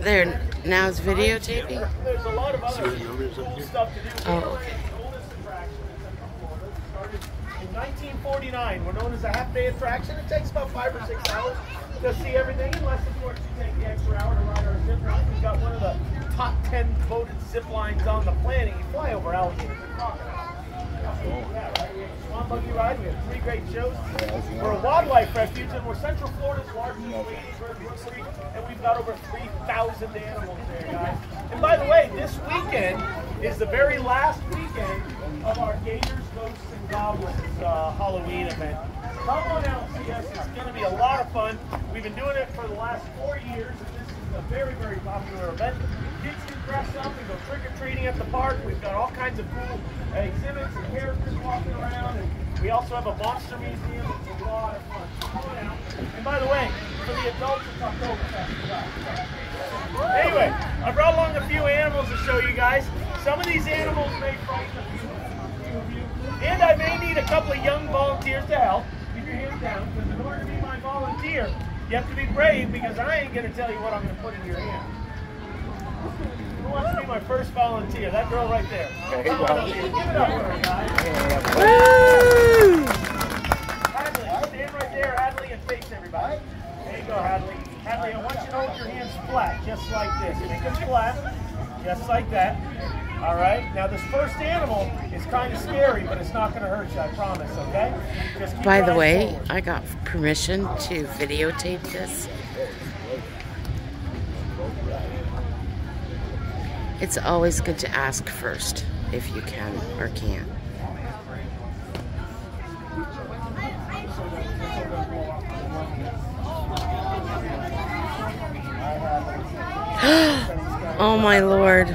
There, now it's videotaping? There's a lot of other cool stuff to do. Oh, okay. The oldest attraction in Central Florida started in 1949. We're known as a half-day attraction. It takes about 5 or 6 hours to see everything, unless, of course, you take the extra hour to ride our zip line. We've got one of the top 10 voted zip lines on the planet. You fly over alligators and crocodiles. Yeah, right? We have a swan buggy ride. We have 3 great shows. We're a wildlife refuge, and we're Central Florida's largest wading bird, and we've got over 3,000 animals there, guys. And by the way, this weekend is the very last weekend of our Gators, Ghosts, and Goblins Halloween event. Come on out and see us. It's going to be a lot of fun. We've been doing it for the last 4 years, and this is a very, very popular event. Kids can dress up and go trick-or-treating at the park. We've got all kinds of cool exhibits and characters walking around, and we also have a monster museum. It's a lot of fun. Come on out. And by the way, for the adults, it's Oktoberfest. Anyway, I brought along a few animals to show you guys. Some of these animals may frighten a few of you, and I may need a couple of young volunteers to help. Keep your hands down, because in order to be my volunteer, you have to be brave, because I ain't going to tell you what I'm going to put in your hand. Who wants to be my first volunteer? That girl right there. Come on up here. Give it up for her, guys. Woo! Hadley, stand right there, Hadley, and face everybody. There you go, Hadley. Hadley, I want you to hold your hands flat, just like this. Make them flat, just like that. All right? Now, this first animal is kind of scary, but it's not going to hurt you, I promise, okay? Just keep By the your eyes way, forward. I got permission to videotape this. It's always good to ask first, if you can or can't. Oh my Lord.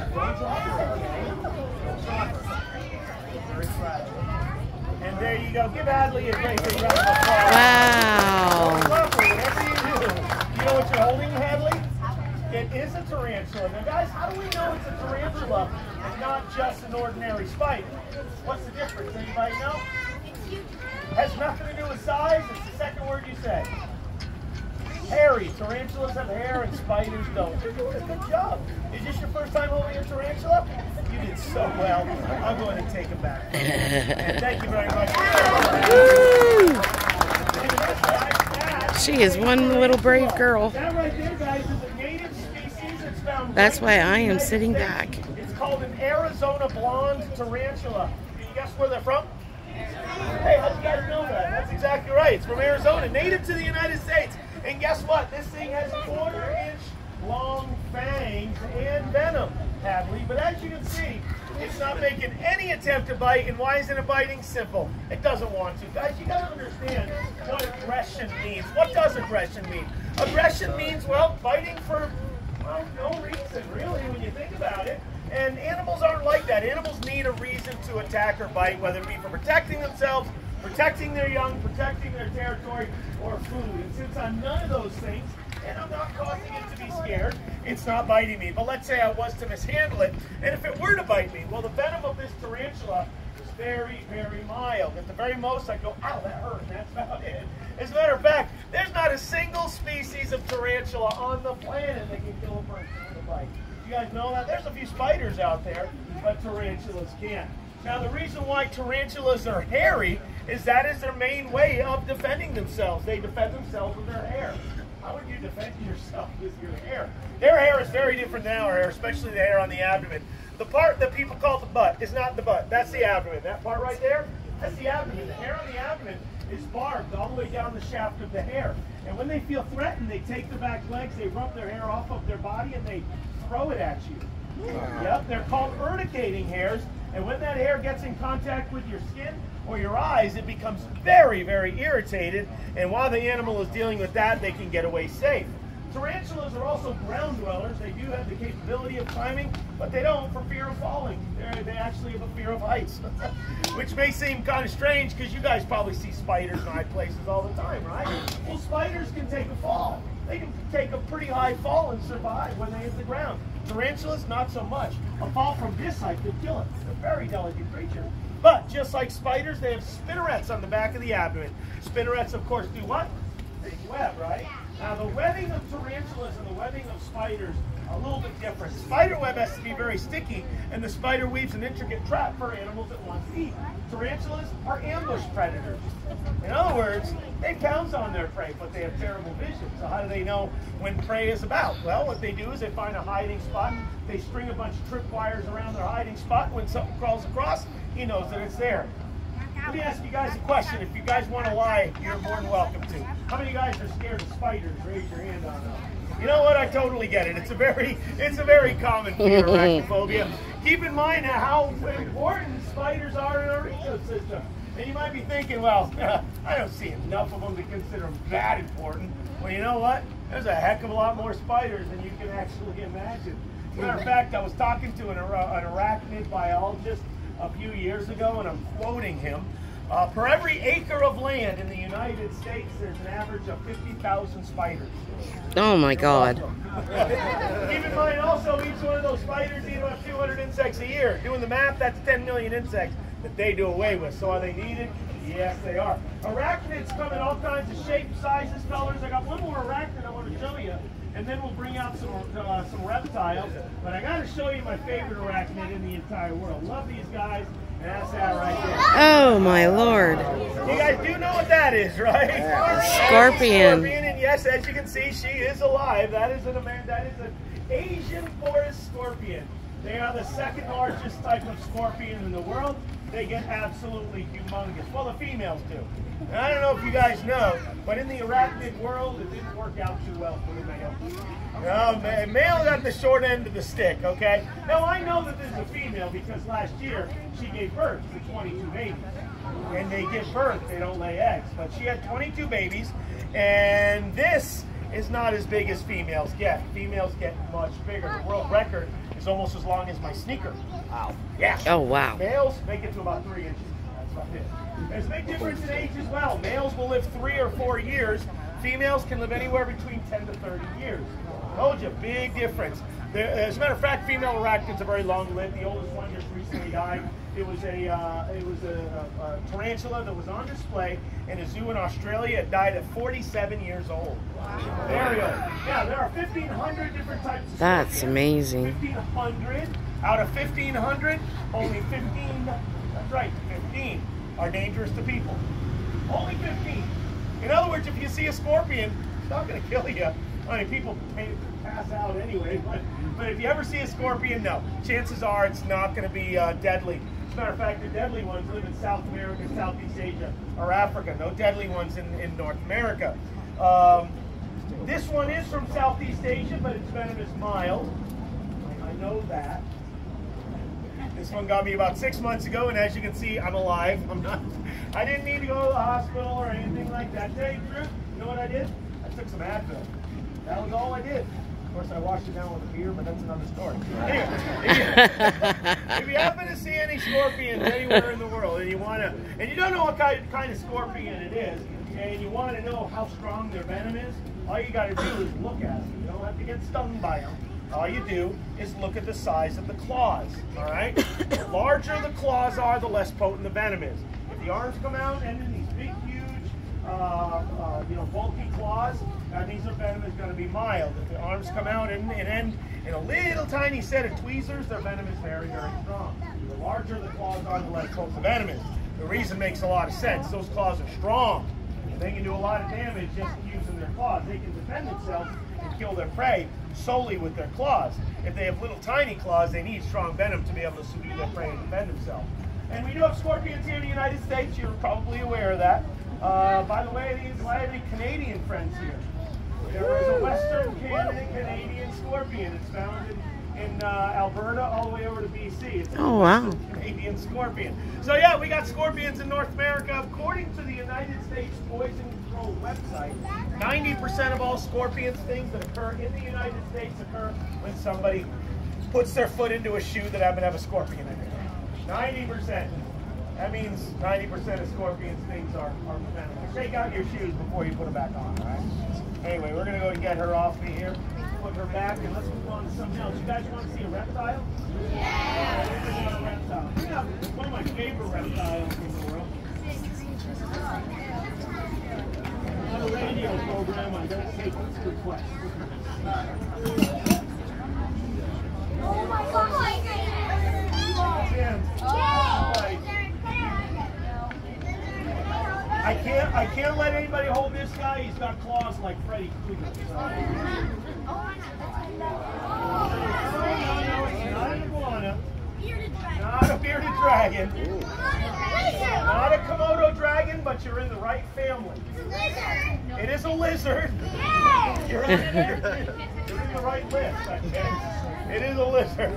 And there you go. Give Adley a great big round of applause. Wow. Whatever you know what you're holding, Hadley? It is a tarantula. Now, guys, how do we know it's a tarantula and not just an ordinary spider? What's the difference? Anybody know? Has nothing to do with size. It's the second word you said. Hairy. Tarantulas have hair and spiders don't. You're doing a good job. Is this your first time holding a tarantula? You did so well. I'm going to take it back. And thank you very much. She is one little brave girl. That right there, guys, is a native species. It's found. That's why I am sitting back. It's called an Arizona blonde tarantula. Can you guess where they're from? Hey, how'd you guys know that? That's exactly right. It's from Arizona, native to the United States. And guess what? This thing has 1/4-inch long fangs and venom, Hadley. But as you can see, it's not making any attempt to bite. And why isn't it biting? Simple. It doesn't want to. Guys, you got to understand what aggression means. What does aggression mean? Aggression means, well, biting for, well, no reason, really, when you think about it. And animals aren't like that. Animals need a reason to attack or bite, whether it be for protecting themselves, protecting their young, protecting their territory, or food. And since I'm none of those things, and I'm not causing it to be scared, it's not biting me. But let's say I was to mishandle it, and if it were to bite me, well, the venom of this tarantula is very, very mild. At the very most, I go, ow, that hurt, and that's about it. As a matter of fact, there's not a single species of tarantula on the planet that can kill a person with a bite. You guys know that? There's a few spiders out there, but tarantulas can't. Now, the reason why tarantulas are hairy is that is their main way of defending themselves. They defend themselves with their hair. How would you defend yourself with your hair? Their hair is very different than our hair, especially the hair on the abdomen. The part that people call the butt is not the butt. That's the abdomen. That part right there, that's the abdomen. The hair on the abdomen is barbed all the way down the shaft of the hair. And when they feel threatened, they take their back legs, they rub their hair off of their body, and they throw it at you. Yep, they're called urticating hairs. And when that hair gets in contact with your skin or your eyes, it becomes very, very irritated. And while the animal is dealing with that, they can get away safe. Tarantulas are also ground dwellers. They do have the capability of climbing, but they don't for fear of falling. They actually have a fear of heights, which may seem kind of strange because you guys probably see spiders in high places all the time, right? Well, spiders can take a fall. They can take a pretty high fall and survive when they hit the ground. Tarantulas, not so much. A fall from this height could kill it. They're a very delicate creature. But just like spiders, they have spinnerets on the back of the abdomen. Spinnerets, of course, do what? They web, right? Now, the webbing of tarantulas and the webbing of spiders a little bit different. Spider web has to be very sticky, and the spider weaves an intricate trap for animals that want to eat. Tarantulas are ambush predators. In other words, they pounce on their prey, but they have terrible vision. So how do they know when prey is about? Well, what they do is they find a hiding spot, they string a bunch of tripwires around their hiding spot, and when something crawls across, he knows that it's there. Let me ask you guys a question. If you guys want to lie, you're more than welcome to. How many guys are scared of spiders? Raise your hand on that. You know what? I totally get it. It's a very common fear, arachnophobia. Keep in mind how important spiders are in our ecosystem. And you might be thinking, well, I don't see enough of them to consider them that important. Well, you know what? There's a heck of a lot more spiders than you can actually imagine. As a matter of fact, I was talking to an arachnid biologist a few years ago, and I'm quoting him. Per every acre of land in the United States, there's an average of 50,000 spiders. Oh my God. Keep in mind also, each one of those spiders eat about 200 insects a year. Doing the math, that's 10 million insects that they do away with. So are they needed? Yes, they are. Arachnids come in all kinds of shapes, sizes, colors. I got one more arachnid I want to show you, and then we'll bring out some reptiles. But I got to show you my favorite arachnid in the entire world. Love these guys, and that's that right there. Oh my Lord. You guys do know what that is, right? Scorpion. Scorpion, and yes, as you can see, she is alive. That is an Asian forest scorpion. They are the second largest type of scorpion in the world. They get absolutely humongous. Well, the females do. And I don't know if you guys know, but in the arachnid world, it didn't work out too well for the male. No, male got the short end of the stick, okay? Now, I know that this is a female because last year she gave birth to 22 babies. And they give birth, they don't lay eggs. But she had 22 babies, and this is not as big as females get. Females get much bigger. The world record is almost as long as my sneaker. Wow. Yeah. Oh wow. Males make it to about 3 inches. That's about it. There's a big difference in age as well. Males will live 3 or 4 years. Females can live anywhere between 10 to 30 years. Told you, big difference. As a matter of fact, female arachnids are very long-lived. The oldest one just recently died. It was a tarantula that was on display in a zoo in Australia. It died at 47 years old. Wow. There we go. Yeah, there are 1,500 different types of That's scorpions. amazing. 1,500. Out of 1,500, only 15, that's right, 15 are dangerous to people. Only 15. In other words, if you see a scorpion, it's not going to kill you. I mean, people pass out anyway, but if you ever see a scorpion, no. Chances are it's not going to be deadly. As a matter of fact, the deadly ones live in South America, Southeast Asia, or Africa. No deadly ones in North America. This one is from Southeast Asia, but its venom is mild. I know that. This one got me about 6 months ago, and as you can see, I'm alive. I didn't need to go to the hospital or anything like that. To tell you the truth, you know what I did? I took some Advil. That was all I did. Of course, I washed it down with a beer, but that's another story. Anyway, if you happen to see any scorpions anywhere in the world, and you don't know what kind of scorpion it is, and you want to know how strong their venom is, all you got to do is look at them. You don't have to get stung by them. All you do is look at the size of the claws, all right? The larger the claws are, the less potent the venom is. If the arms come out and in these big, huge, bulky claws, that means the venom is going to be mild. If the arms come out and end in a little tiny set of tweezers, their venom is very, very strong. The larger the claws are, the less potent the venom is. The reason makes a lot of sense. Those claws are strong. They can do a lot of damage just using their claws. They can defend themselves and kill their prey solely with their claws. If they have little tiny claws, they need strong venom to be able to subdue their prey and defend themselves. And we do have scorpions here in the United States. You're probably aware of that. By the way, do I have any Canadian friends here? There is a Western Canadian scorpion. It's found in Alberta all the way over to BC. It's a Western Canadian scorpion. So yeah, we got scorpions in North America. According to the United States Poison Control website, 90% of all scorpions things that occur in the United States occur when somebody puts their foot into a shoe that happen to have a scorpion in it. 90%. That means 90% of scorpion stings are venomous. Shake out your shoes before you put them back on, all right? Anyway, we're going to go and get her off me here, put her back, and let's move on to something else. You guys want to see a reptile? Yeah! A reptile. Yeah, it's one of my favorite reptiles in the world. On a radio program, I don't take requests. let anybody hold this guy. He's got claws like Freddy Krueger. No, it's not an iguana. Not a bearded dragon. Not a Komodo dragon, but you're in the right family. It is a lizard. You're in the right list, I guess. It is a lizard.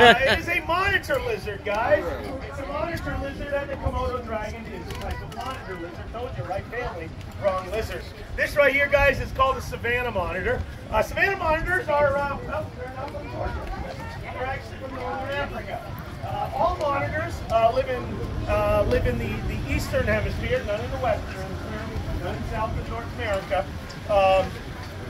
It is a monitor lizard, guys. It's a monitor lizard, and the Komodo dragon is like a monitor lizard. Told you, right family, wrong lizards. This right here, guys, is called a savanna monitor. Savanna monitors are, well, they're not from Georgia. They're actually from Northern Africa. All monitors live in the eastern hemisphere, none in the western hemisphere, none in South and North America.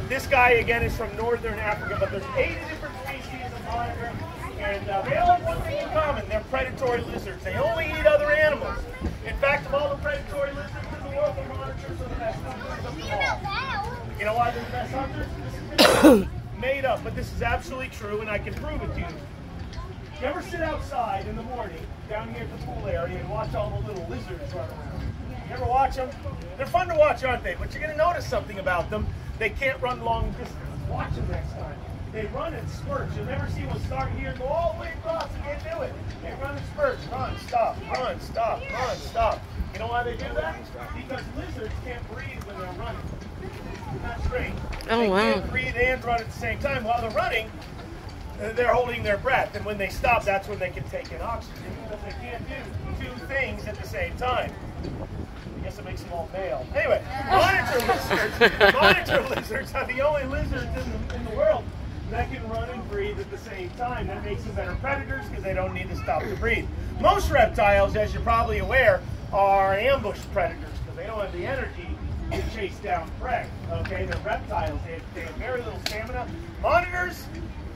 This guy, again, is from Northern Africa, but there's 80 different species of monitor, and they all have one thing in common. They're predatory lizards. They only eat other animals. In fact, of all the predatory lizards in the world, the monitors are the best hunters of them all. You know why they're the best hunters? This is made up, but this is absolutely true, and I can prove it to you. You ever sit outside in the morning, down here at the pool area, and watch all the little lizards run around? You ever watch them? They're fun to watch, aren't they? But you're going to notice something about them. They can't run long distance. Watch them next time. They run in spurts. You'll never see one start here and go all the way across and can't do it. They run in spurts. Run, stop, run, stop, run, stop. You know why they do that? Because lizards can't breathe when they're running. Not straight. Oh, wow. They can't breathe and run at the same time. While they're running, they're holding their breath. And when they stop, that's when they can take in oxygen. Because they can't do two things at the same time. I guess it makes them all male. Anyway, monitor lizards are the only lizards in the world that can run and breathe at the same time. That makes them better predators because they don't need to stop to breathe. Most reptiles, as you're probably aware, are ambush predators because they don't have the energy to chase down prey. Okay, they're reptiles. They have very little stamina. Monitors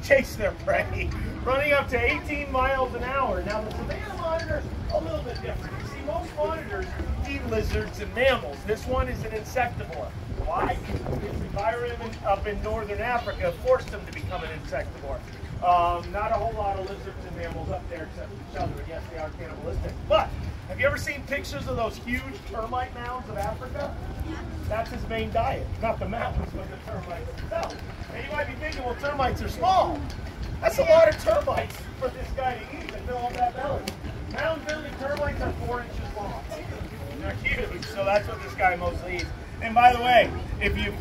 chase their prey, running up to 18 miles an hour. Now, the savanna monitor, a little bit different. You see, most monitors eat lizards and mammals. This one is an insectivore. Why? Its environment up in Northern Africa forced them to become an insectivore. Not a whole lot of lizards and mammals up there except each other. Yes, they are cannibalistic. But have you ever seen pictures of those huge termite mounds of Africa? That's his main diet. Not the mountains, but the termites themselves. And you might be thinking, well, termites are small. That's a lot of termites for this guy to eat to fill up that belly. Mound-building termites are 4 inches long. They're huge, so that's what this guy mostly eats. And by the way, if you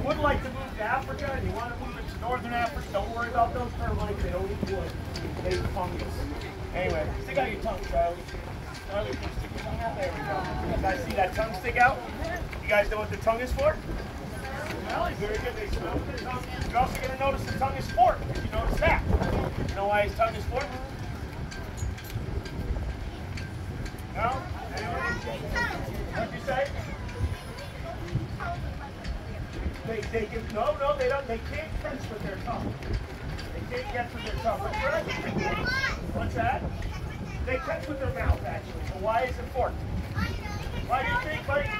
would like to move to Africa and you want to move into Northern Africa, don't worry about those termites. They don't eat wood. They eat fungus. Anyway, stick out your tongue, Charlie. Charlie, stick your tongue out. There we go. You guys see that tongue stick out? You guys know what the tongue is for? Well, very good. They smell the tongue. You're also going to notice the tongue is forked. Did you notice that? You know why his tongue is forked? No? Anyway? What'd you say? They can, no, they don't. They can't catch with their tongue. They can't catch with their tongue. What's that? They catch with their mouth, actually. So why is it forked? Why do you think, buddy?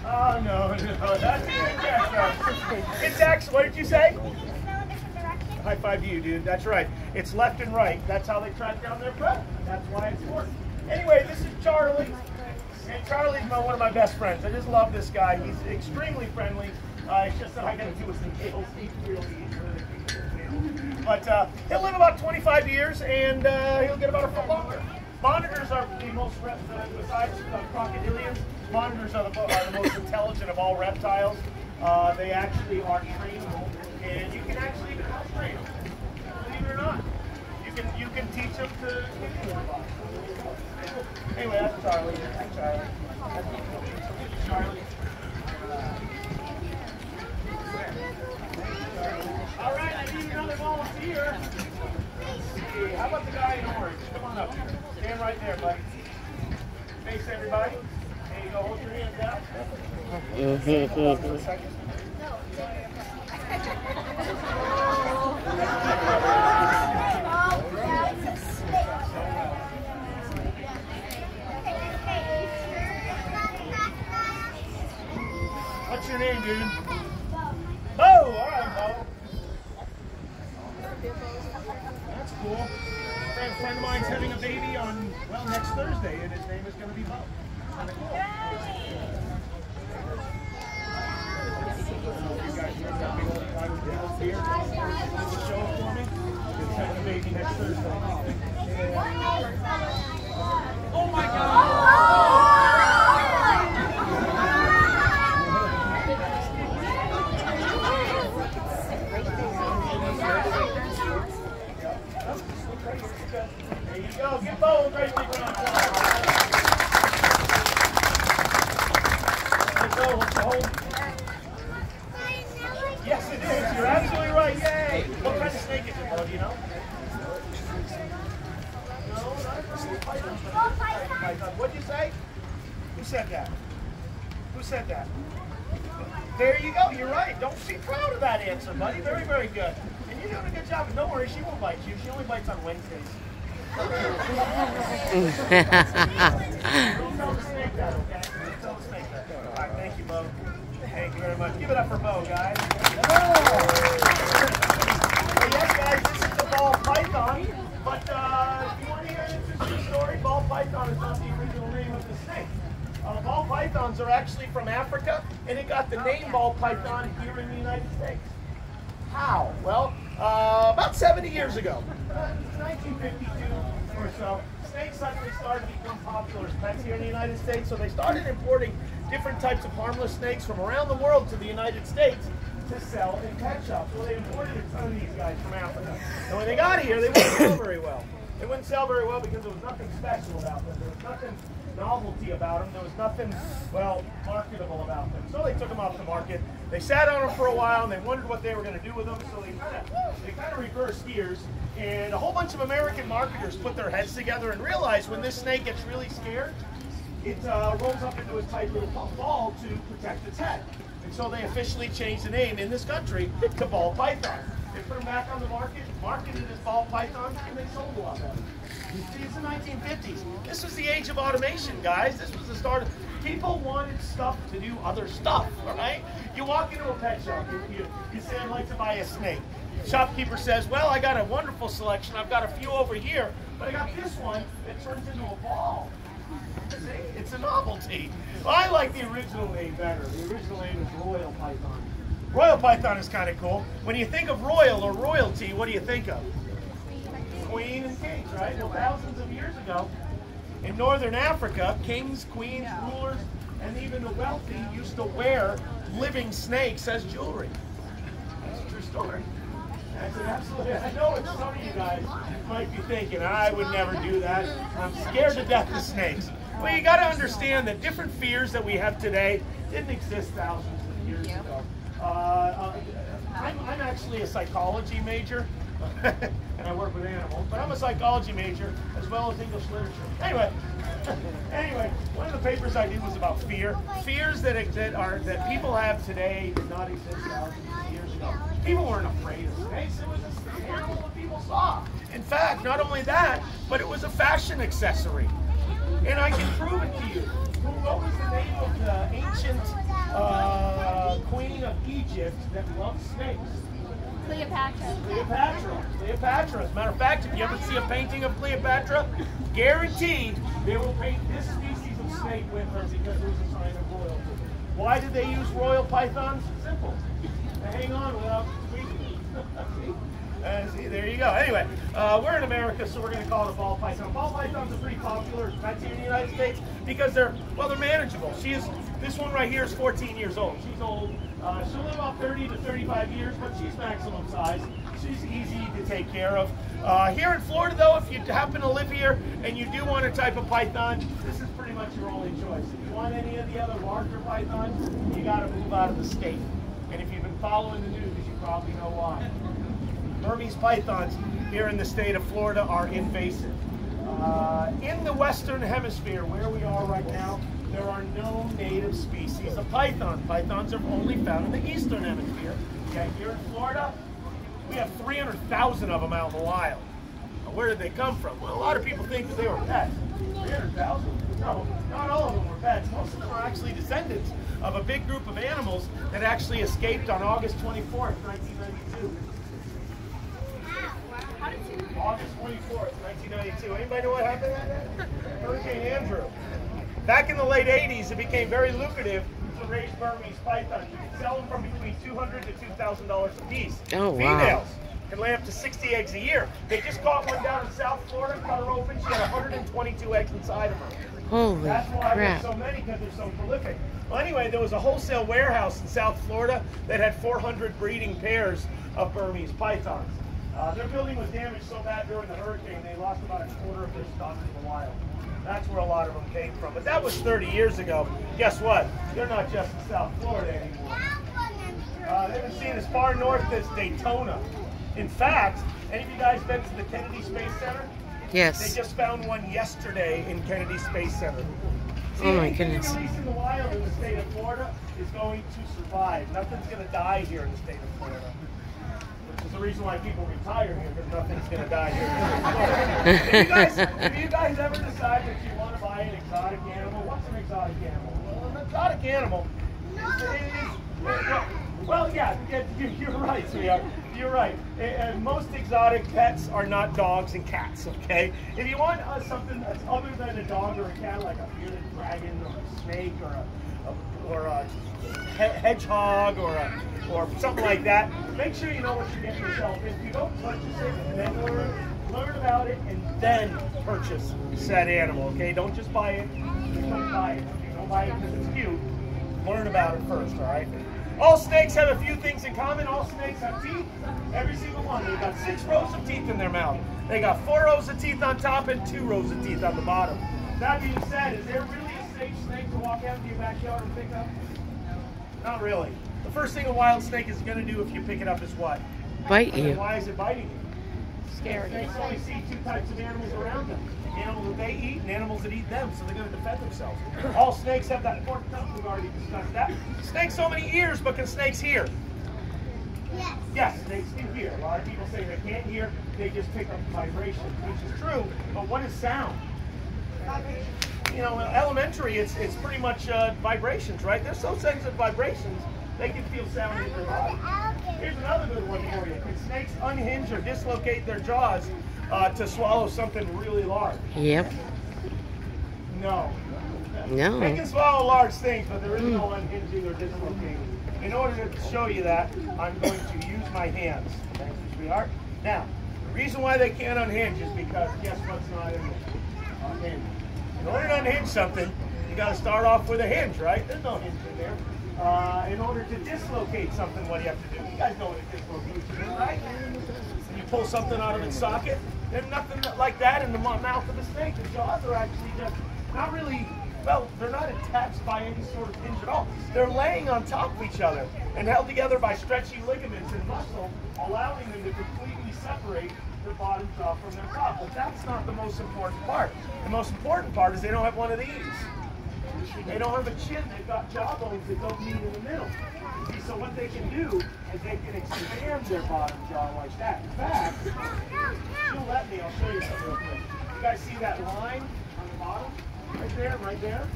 Oh, no, that's a good guess. It's actually, what did you say? High five to you, dude. That's right. It's left and right. That's how they track down their prey. That's why it's forked. Anyway, this is Charlie. And Charlie's one of my best friends. I just love this guy. He's extremely friendly. It's just that I got to do with some nails. He's really But he'll live about 25 years, and he'll get about a foot longer. Monitors are the most, besides crocodilians, monitors are the most intelligent of all reptiles. They actually are trainable, and you can actually even help train them. Believe it or not, you can teach them to kick your box. Anyway, that's Charlie. That's Charlie. That's Charlie. All right, I need another volunteer. Let's see. How about the guy in orange? Come on up here. Stand right there, buddy. Face everybody. There you go. Hold your hands out. Hold on for a second. What's your name, dude? Bo! All right, Bo. That's cool. A friend of mine's having a baby on, well, next Thursday, and his name is going to be Bo. Kind of cool. You guys heard that big old guy with the old beard? Can you show it for me? He's having a baby next Thursday. Oh my God! There you go. Give Bo a great big round of applause. Let's go. What's the hold? Yes, it is. You're absolutely right. Yay! What kind of snake is it, Bo? Do you know? No, not a python. What'd you say? Who said that? Who said that? There you go. You're right. Don't be proud of that answer, buddy. Very, very good. And you're doing a good job. Don't worry, she won't bite you. She only bites on Wednesdays. Don't tell the snake that, okay? Don't tell the snake that. All right, thank you, Bo. Thank you very much. Give it up for Bo, guys. Well, yes, guys, this is the ball python. But if you want to hear an interesting story, ball python is not the original name of the snake. Ball pythons are actually from Africa, and it got the name ball python here in the United States. How? Well, about 70 years ago, 1952 or so, snakes suddenly started to become popular as pets here in the United States, so they started importing different types of harmless snakes from around the world to the United States to sell in pet shops. Well, they imported a ton of these guys from Africa. And when they got here, they wouldn't sell very well. They wouldn't sell very well because there was nothing special about them. There was nothing novelty about them. There was nothing, well, marketable about them. So they took them off the market. They sat on them for a while, and they wondered what they were going to do with them. So they kind of reversed gears, and a whole bunch of American marketers put their heads together and realized when this snake gets really scared, it rolls up into a tight little ball to protect its head. And so they officially changed the name in this country to ball python. They put them back on the market, marketed as ball pythons, and they sold a lot better. See, it's the 1950s. This was the age of automation, guys. This was the start of... People wanted stuff to do other stuff, all right? You walk into a pet shop, you say, I'd like to buy a snake. Shopkeeper says, well, I got a wonderful selection. I've got a few over here, but I got this one that turns into a ball. See, it's a novelty. Well, I like the original name better. The original name is Royal Python. Royal Python is kind of cool. When you think of royal or royalty, what do you think of? Queen and kings, right? Well, thousands of years ago, in northern Africa, kings, queens, rulers, and even the wealthy used to wear living snakes as jewelry. That's a true story. That's an absolute... I know what some of you guys might be thinking, I would never do that. I'm scared to death of snakes. Well, you got to understand that different fears that we have today didn't exist thousands of years ago. I'm actually a psychology major, and I work with animals, but I'm a psychology major as well as English literature. Anyway, one of the papers I did was about fear. Fears that people have today did not exist thousands of years ago. People weren't afraid of snakes. It was an animal that people saw. In fact, not only that, but it was a fashion accessory. And I can prove it to you. What was the name of the ancient queen of Egypt that loved snakes? Cleopatra. Cleopatra. As a matter of fact, if you ever see a painting of Cleopatra, guaranteed they will paint this species of snake with her because it was a sign of royalty. Why did they use royal pythons? Simple. They hang on without squeezing. See, there you go. Anyway, we're in America, so we're going to call it a ball python. Ball pythons are pretty popular pets here in the United States because they're manageable. This one right here is 14 years old. She's old. She'll live about 30 to 35 years, but she's maximum size. She's easy to take care of. Here in Florida, though, if you happen to live here and you do want a type of python, this is pretty much your only choice. If you want any of the other larger pythons, you got to move out of the state. And if you've been following the news, you probably know why. Burmese pythons here in the state of Florida are invasive. In the Western Hemisphere, where we are right now, there are no native species of python. Pythons are only found in the Eastern Hemisphere. Okay, here in Florida, we have 300,000 of them out in the wild. Now, where did they come from? Well, a lot of people think that they were pets. 300,000? No, not all of them were pets. Most of them are actually descendants of a big group of animals that actually escaped on August 24th, 1992. August 24th, 1992. Anybody know what happened that day? Hurricane Andrew. Back in the late 80s, it became very lucrative to raise Burmese pythons. You could sell them from between $200 to $2,000 a piece. Oh, wow. Females can lay up to 60 eggs a year. They just caught one down in South Florida, cut her open. She had 122 eggs inside of her. Holy That's why crap. there's so many, because they're so prolific. Well, anyway, there was a wholesale warehouse in South Florida that had 400 breeding pairs of Burmese pythons. Their building was damaged so bad during the hurricane, they lost about a quarter of their stock in the wild. That's where a lot of them came from. But that was 30 years ago. Guess what? They're not just in South Florida anymore. They've been seen as far north as Daytona. In fact, any of you guys been to the Kennedy Space Center? Yes. They just found one yesterday in Kennedy Space Center. See, Oh my anything goodness. released in the wild in the state of Florida is going to survive. Nothing's going to die here in the state of Florida. Which is the reason why people retire here, because nothing's going to die here in the state of Florida. If you guys ever decide that you want to buy an exotic animal, what's an exotic animal? Well, an exotic animal well, yeah, you're right, sweetheart. You're right. Most exotic pets are not dogs and cats, okay? If you want something that's other than a dog or a cat, like a bearded dragon or a snake or a hedgehog or something like that, make sure you know what you're getting yourself into. Don't purchase it and then learn about it and then purchase said animal, okay? Don't just buy it. Just don't buy it. Don't buy it because it's cute. Learn about it first, all right? All snakes have a few things in common. All snakes have teeth, every single one. They've got 6 rows of teeth in their mouth. They got 4 rows of teeth on top and 2 rows of teeth on the bottom. That being said, is there really a safe snake to walk out into your backyard and pick up? Not really. The first thing a wild snake is going to do if you pick it up is what? Bite you. And why is it biting you? Scary. Snakes only see 2 types of animals around them. Animals that they eat and animals that eat them, so they're going to defend themselves. All snakes have that forked tongue. We've already discussed that. Snakes so many ears, but can snakes hear? Yes. Yes, snakes can hear. A lot of people say they can't hear, they just pick up vibration, which is true, but what is sound? You know, elementary, it's pretty much vibrations, right? They're so sensitive to vibrations, they can feel sound in their body. Here's another good one for you. Can snakes unhinge or dislocate their jaws to swallow something really large? Yep. No. No. They can swallow large things, but there is no unhinging or dislocating. In order to show you that, I'm going to use my hands. Thank you, sweetheart. Now, the reason why they can't unhinge is because guess what's not in there? Unhinge. In order to unhinge something, you got to start off with a hinge, right? There's no hinge in there. In order to dislocate something, what do you have to do? You guys know what a dislocation is, right? When you pull something out of its socket, there's nothing like that in the mouth of a snake. The jaws are actually just not really, well, they're not attached by any sort of hinge at all. They're laying on top of each other and held together by stretchy ligaments and muscle, allowing them to completely separate their bottom jaw from their top. But that's not the most important part. The most important part is they don't have one of these. They don't have a chin, they've got jawbones that don't meet in the middle. See, so what they can do is they can expand their bottom jaw like that. In fact, if you'll let me, I'll show you something real quick. You guys see that line on the bottom? Right there, right there?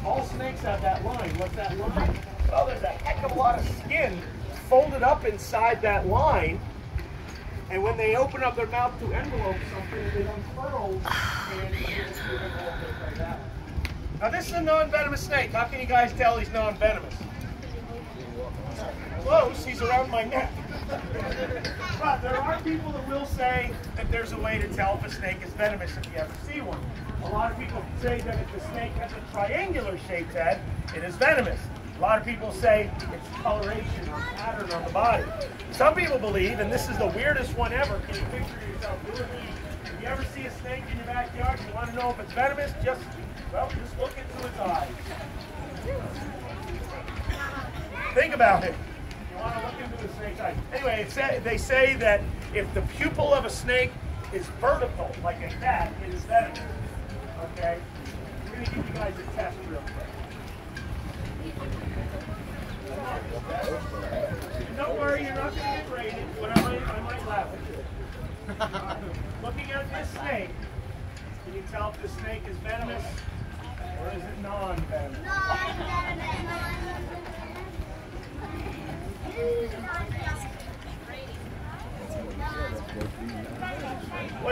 All snakes have that line. What's that line? Well, there's a heck of a lot of skin folded up inside that line. And when they open up their mouth to envelope something, it unfurls and it's like that. Now this is a non-venomous snake. How can you guys tell he's non-venomous? Close, he's around my neck. But there are people that will say that there's a way to tell if a snake is venomous if you ever see one. A lot of people say that if the snake has a triangular shaped head, it is venomous. A lot of people say it's coloration or pattern on the body. Some people believe, and this is the weirdest one ever, can you picture yourself doing this? If you ever see a snake in your backyard, you want to know if it's venomous, just look into its eyes. Think about it. You want to look into the snake's eyes. Anyway, they say that if the pupil of a snake is vertical, like a cat, it is venomous. Okay? We're going to give you guys a test real quick. Don't worry, you're not going to get rated, but I might laugh at you. Looking at this snake, can you tell if the snake is venomous or is it non-venomous?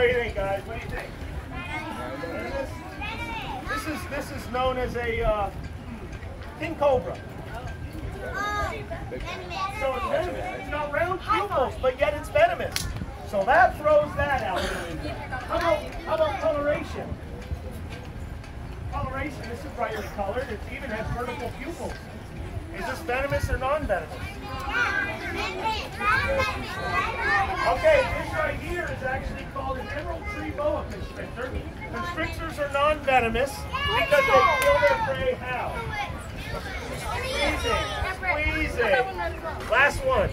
do you think, guys? What do you think? This is known as a king cobra. So it's venomous. It's got round pupils, but yet it's venomous. So that throws that out. How about coloration? Coloration, this is brightly colored. It even has vertical pupils. Is this venomous or non-venomous? Okay, this right here is actually called an emerald tree boa constrictor. Constrictors are non-venomous because they kill their prey how? Squeezing. Last one.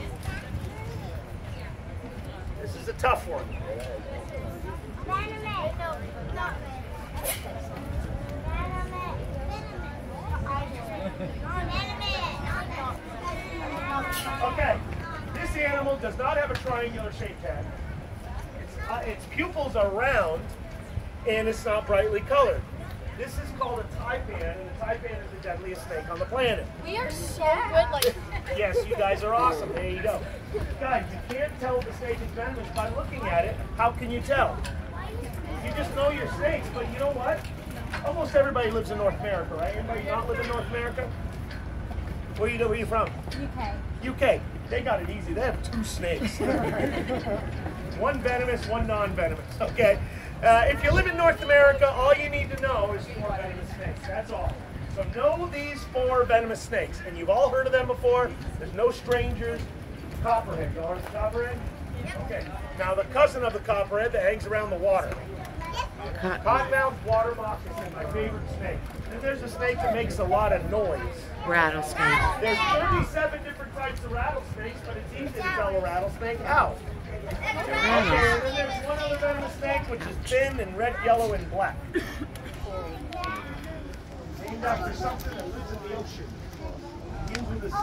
This is a tough one. Okay, this animal does not have a triangular shaped head. Its pupils are round, and it's not brightly colored. This is called a taipan, and a taipan is the deadliest snake on the planet. We are so good, like. Yes, you guys are awesome. There you go. Guys, you can't tell if the snake is venomous by looking at it. How can you tell? You just know your snakes, but you know what? Almost everybody lives in North America, right? Anybody not live in North America? Where are you from? UK. UK. They got it easy. They have 2 snakes. One venomous, one non-venomous. Okay. If you live in North America, all you need to know is 4 venomous snakes. That's all. So know these 4 venomous snakes, and you've all heard of them before. There's no strangers. Copperhead. You all heard of the copperhead? Okay. Now the cousin of the copperhead that hangs around the water. Cottonmouth water moth is my favorite snake. And there's a snake that makes a lot of noise. Rattlesnake. There's 37 different types of rattlesnakes, but it's easy to tell a rattlesnake how. Okay, and then there's one other venomous snake, which is thin and red, yellow, and black. Named after something that lives in the ocean, begins with a C.